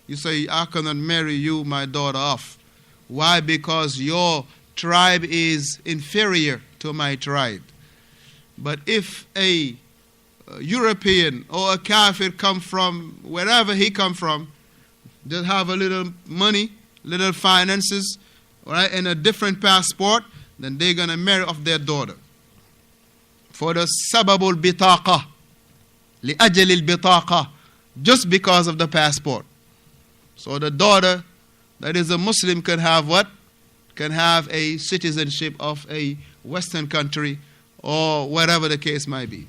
You say, I cannot marry you, my daughter, off. Why? Because your tribe is inferior to my tribe. But if a European or a kafir come from wherever he come from, just have a little money, little finances, right, and a different passport, then they're going to marry off their daughter. For the sababul bitaqa, li ajali al-bitaqa, just because of the passport. So the daughter that is a Muslim can have what? Can have a citizenship of a Western country or whatever the case might be.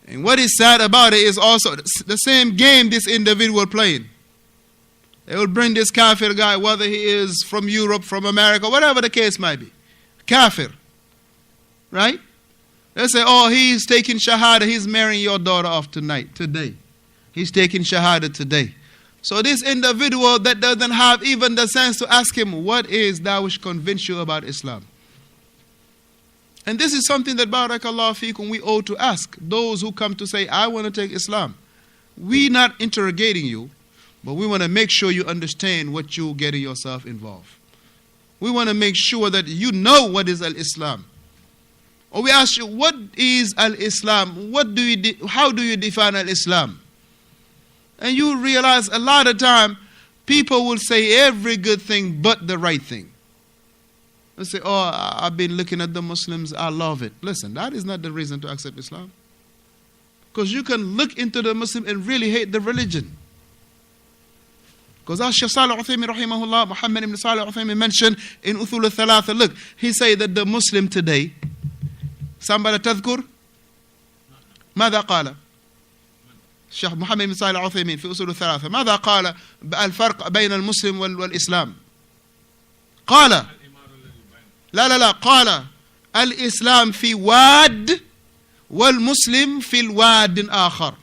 And what is sad about it is also the same game this individual playing. They will bring this kafir guy, whether he is from Europe, from America, whatever the case might be. Kafir. Right? They say, oh, he's taking shahada, he's marrying your daughter off today. He's taking shahada today. So this individual that doesn't have even the sense to ask him, what is that which convinced you about Islam? And this is something that, barakallahu feekum, we owe to ask those who come to say, I want to take Islam. We're not interrogating you, but we want to make sure you understand what you're getting yourself involved. We want to make sure that you know what is al-Islam. Or we ask you, what is al-Islam? How do you define al-Islam? And you realize a lot of time, people will say every good thing but the right thing. They say, oh, I've been looking at the Muslims, I love it. Listen, that is not the reason to accept Islam. Because you can look into the Muslim and really hate the religion. Because as Shaykh Salih Uthaymin rahimahullah, Muhammad ibn Salih Uthaymin mentioned in Uthul al-Thalatha, look, he said that the Muslim today, somebody تذكر ماذا قال الشيخ محمد بن صالح العثيمين في أصول الثلاثة ماذا قال الفرق بين المسلم والإسلام قال لا قال الإسلام في واد والمسلم في الواد آخر.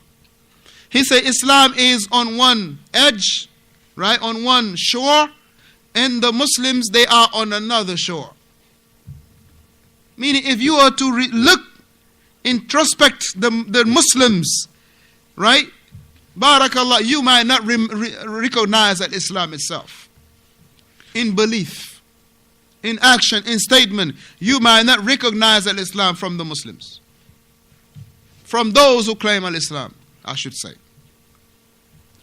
He said Islam is on one edge, right, on one shore, and the Muslims, they are on another shore. Meaning, if you are to look, introspect the Muslims, right? Barakallah, you might not recognize that Islam itself. In belief, in action, in statement, you might not recognize that Islam from the Muslims. From those who claim al-Islam, I should say.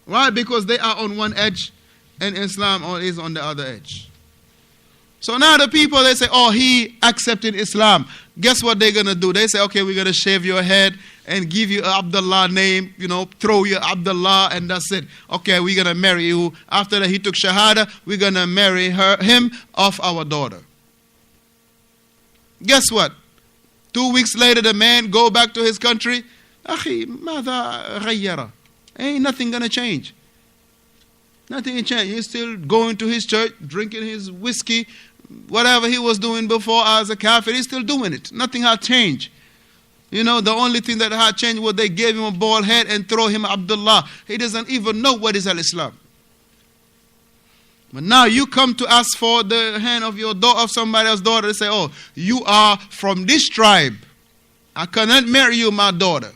Why? Because they are on one edge and Islam is on the other edge. So now the people, they say, oh, he accepted Islam. Guess what they're going to do? They say, okay, we're going to shave your head and give you Abdullah name, throw you Abdullah, and that's it. Okay, we're going to marry you. After that, he took Shahada, we're going to marry him off our daughter. Guess what? 2 weeks later, the man go back to his country. Akhi, ماذا غير? Ain't nothing going to change. Nothing will change. He's still going to his church, drinking his whiskey, whatever he was doing before as a kafir, he's still doing it. Nothing had changed. The only thing that had changed was they gave him a bald head and throw him Abdullah. He doesn't even know what is al-Islam. But now you come to ask for the hand of your daughter, of somebody else's daughter, to say, oh, you are from this tribe. I cannot marry you, my daughter.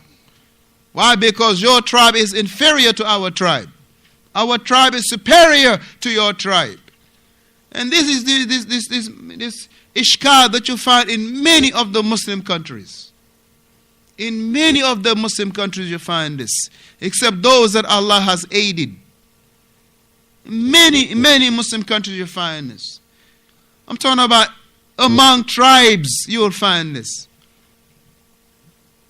Why? Because your tribe is inferior to our tribe. Our tribe is superior to your tribe. And this is this ishkal that you find in many of the Muslim countries. In many of the Muslim countries you find this. Except those that Allah has aided. Many Muslim countries you find this. I'm talking about among tribes you will find this.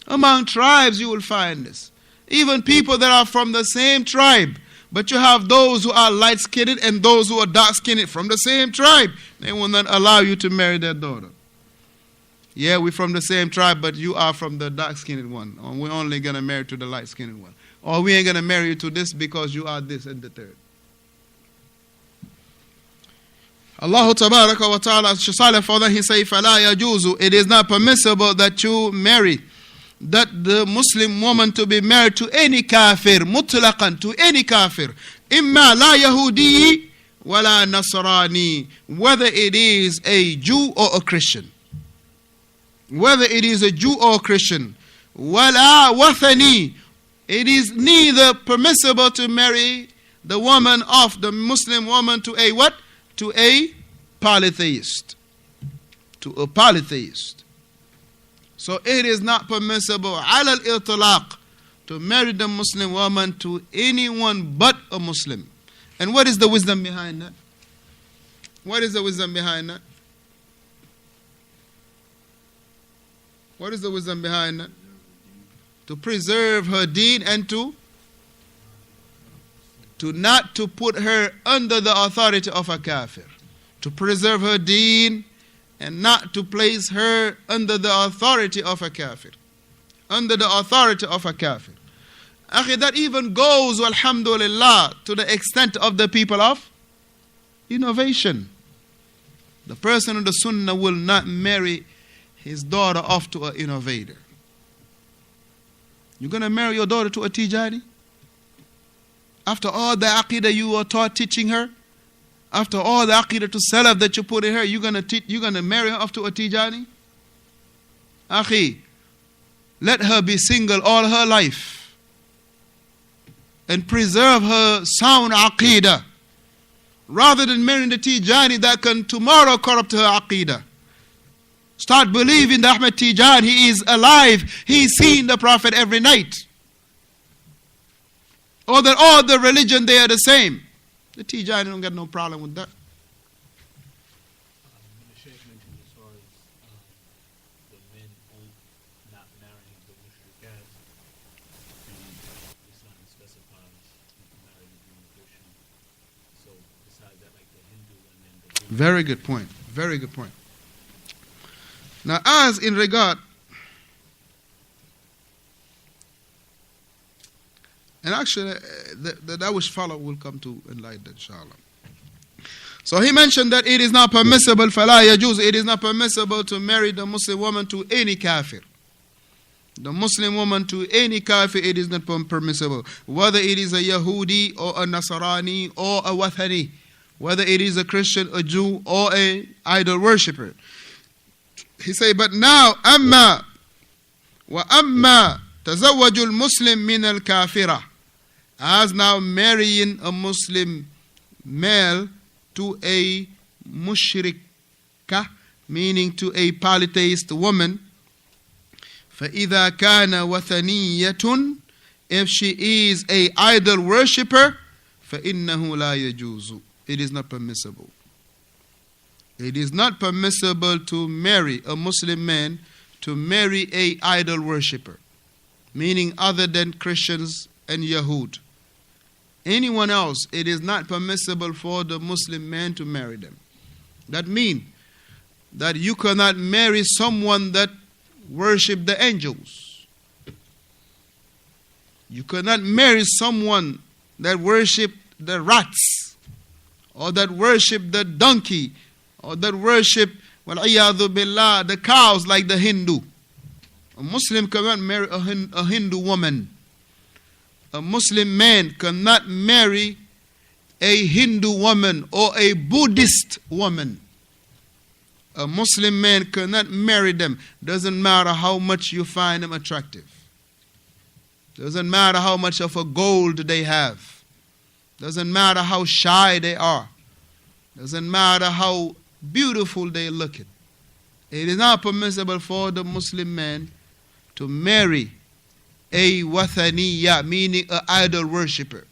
Among tribes you will find this. Even people that are from the same tribe. But you have those who are light-skinned and those who are dark-skinned from the same tribe. They will not allow you to marry their daughter. Yeah, we're from the same tribe, but you are from the dark-skinned one. Or we're only going to marry to the light-skinned one. Or we ain't going to marry you to this because you are this and the third. Allah tabaraka wa ta'ala, Shaykh Fawzaan, he say, فَلَا يَجُوزُ, it is not permissible that you marry, that the Muslim woman to be married to any kafir, mutlaqan, to any kafir. Imma la Yahudi wala Nasrani, whether it is a Jew or a Christian. Whether it is a Jew or a Christian. Wala wathani, it is neither permissible to marry the woman of the Muslim woman to a what? To a polytheist. To a polytheist. So it is not permissible ala al-itlaq to marry the Muslim woman to anyone but a Muslim. And what is the wisdom behind that? What is the wisdom behind that? What is the wisdom behind that? To preserve her deen and to not to put her under the authority of a kafir. To preserve her deen and not to place her under the authority of a kafir. Under the authority of a kafir. Akhi, that even goes, alhamdulillah, to the extent of the people of innovation. The person of the sunnah will not marry his daughter off to an innovator. You're going to marry your daughter to a Tijani? After all the aqidah you were taught teaching her? After all the aqidah to salaf that you put in her, you're going to marry her off to a Tijani? Akhi, let her be single all her life and preserve her sound aqidah rather than marrying the Tijani that can tomorrow corrupt her aqidah. Start believing that Ahmed Tijani, he is alive. He's seen the Prophet every night. Or that all the religion, they are the same. The Tijani don't get no problem with that. The Shaykh mentioned as far as the men not marrying the mushrikat, Islam specifies you can marry the Christian. So besides that, like the Hindu women. Very good point. Very good point. Now, as in regard, and actually, that which follow will come to enlighten, inshallah. So he mentioned that it is not permissible, فَلَا يَجُوزُ, it is not permissible to marry the Muslim woman to any kafir. The Muslim woman to any kafir, it is not permissible. Whether it is a Yahudi or a Nasrani or a Wathani, whether it is a Christian, a Jew, or a idol worshipper. He say, but now, أما وأما تزوج المسلم من الكافرة, as now marrying a Muslim male to a mushrika, meaning to a polytheist woman, فإذا كان وثنية, if she is a idol worshipper, فإنه لا يجوز, it is not permissible. It is not permissible to marry a Muslim man to marry a idol worshipper, meaning other than Christians and Yahud. Anyone else, it is not permissible for the Muslim man to marry them. That means that you cannot marry someone that worship the angels. You cannot marry someone that worship the rats or that worship the donkey or that worship, wal-iyadhu billah, the cows like the Hindu. A Muslim cannot marry a Hindu woman. A Muslim man cannot marry a Hindu woman or a Buddhist woman. A Muslim man cannot marry them. Doesn't matter how much you find them attractive. Doesn't matter how much of a gold they have. Doesn't matter how shy they are. Doesn't matter how beautiful they look. It is not permissible for the Muslim man to marry a wathaniya, meaning an idol worshipper.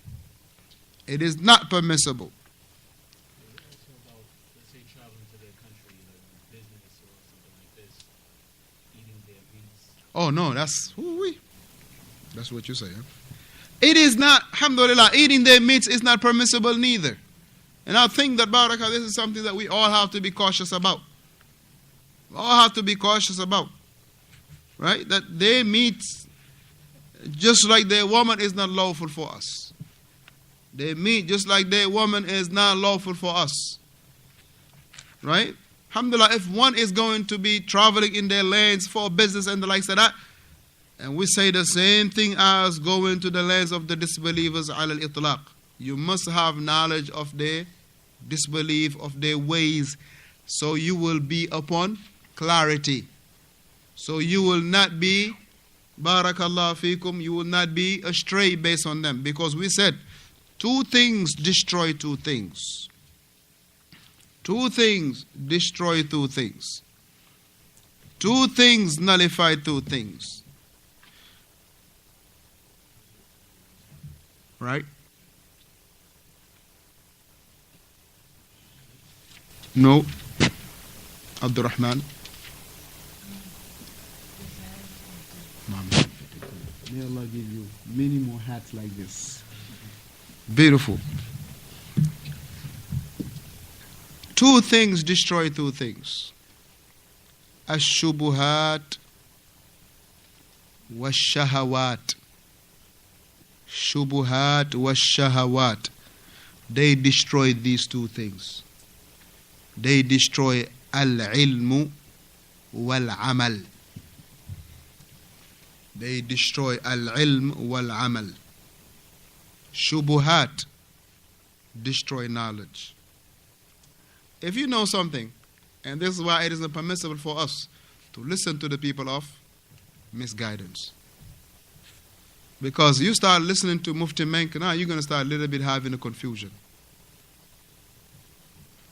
It is not permissible. Also about, let's say, traveling to their country, like business or something like this, eating their meats. Oh no, that's what you say. Huh? It is not, alhamdulillah, eating their meats is not permissible neither. And I think that, barakah, this is something that we all have to be cautious about. We all have to be cautious about. Right? That their meat, just like their woman, is not lawful for us. Their meat, just like their woman, is not lawful for us. Right? Alhamdulillah, if one is going to be traveling in their lands for business and the likes of that, and we say the same thing as going to the lands of the disbelievers, ala al-itlaq. You must have knowledge of their disbelief, of their ways, so you will be upon clarity. So you will not be, barakallahu fikum, you will not be astray based on them. Because we said, Two things destroy two things. Two things destroy two things. Two things nullify two things. Right? No. Abdurrahman. May Allah give you many more hats like this. Beautiful. Two things destroy two things. Ash-shubuhat wash-shahawat. Shubuhat wash-shahawat. They destroy these two things. They destroy al-ilmu wal-amal. They destroy al-ilm wal-amal. Shubuhat destroy knowledge. If you know something, and this is why it isn't permissible for us to listen to the people of misguidance. Because you start listening to Mufti Menk, now you're going to start a little bit having a confusion.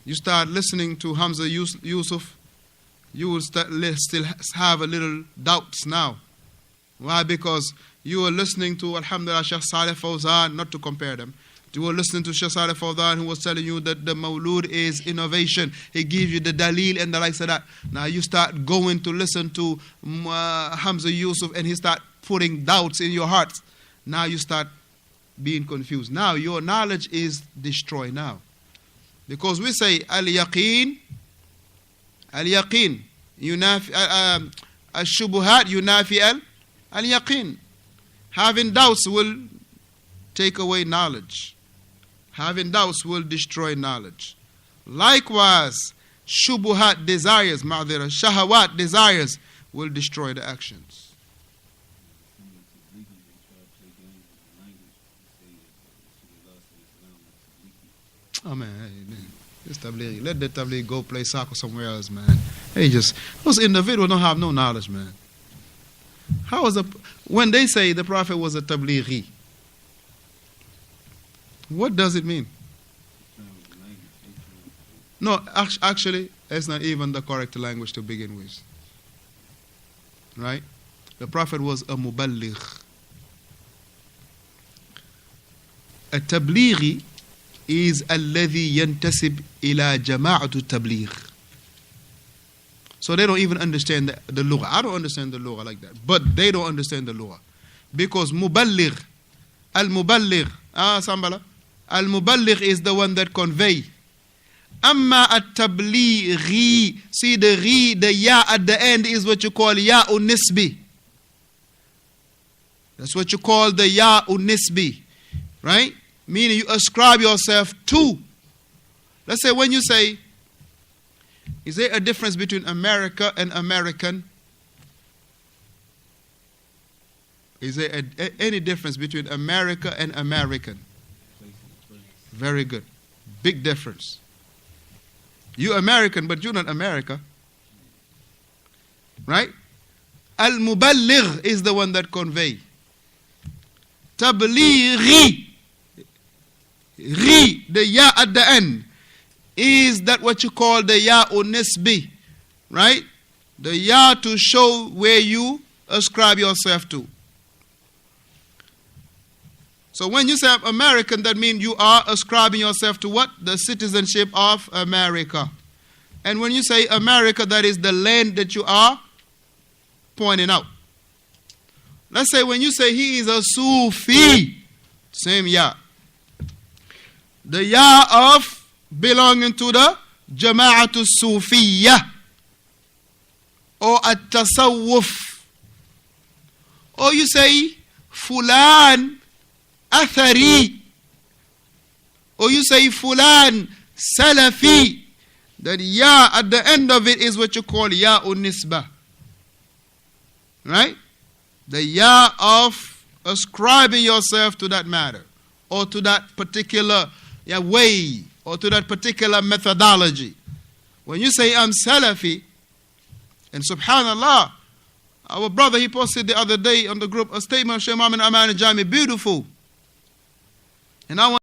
You start listening to Hamza Yusuf, you will still have a little doubts now. Why? Because you were listening to, alhamdulillah, Shaykh Fawzaan, not to compare them. You were listening to Shaykh Fawzaan, who was telling you that the Mawlud is innovation. He gives you the dalil and the likes of that. Now you start going to listen to Hamza Yusuf, and he start putting doubts in your heart. Now you start being confused. Now your knowledge is destroyed now. Because we say, al-yaqeen, yunafi, al-shubuhat, yunafi al-yaqeen. Having doubts will take away knowledge. Having doubts will destroy knowledge. Likewise, shubuhat desires, shahawat desires will destroy the actions. Oh man, this tabligh, let the tabligh go play soccer somewhere else, man. Hey, just those individuals don't have no knowledge, man. How is when they say the Prophet was a tablighi? What does it mean? No, actually, it's not even the correct language to begin with. Right? The Prophet was a muballigh. A tablighi is alladhi yantasib ila jama'atu tabligh. So they don't even understand the lugha. I don't understand the lugha like that. But they don't understand the lugha. Because muballigh, al-muballigh, Sambala, al-muballigh is the one that convey. Amma at-tablighi, see the ghi, the ya at the end is what you call ya'un nisbi. That's what you call the ya'un nisbi. Right? Meaning you ascribe yourself to. Let's say when you say, is there a difference between America and American? Is there any difference between America and American? Very good. Big difference. You American, but you're not America. Right? Al-muballigh is the one that convey. Tablighi, the ya at the end, is that what you call the ya'un nisbi, right? The ya to show where you ascribe yourself to. So when you say American, that means you are ascribing yourself to what? The citizenship of America. And when you say America, that is the land that you are pointing out. Let's say when you say he is a Sufi, same ya. The ya of belonging to the Jama'atu Sufiyya or at-tasawwuf. Or you say Fulan Athari. Or you say Fulan Salafi. That ya at the end of it is what you call ya'un nisbah. Right? The ya of ascribing yourself to that matter or to that particular way or to that particular methodology. When you say I'm Salafi, and subhanallah, our brother, he posted the other day on the group a statement of Shaykh Muhammad Aman Jami, beautiful. And I want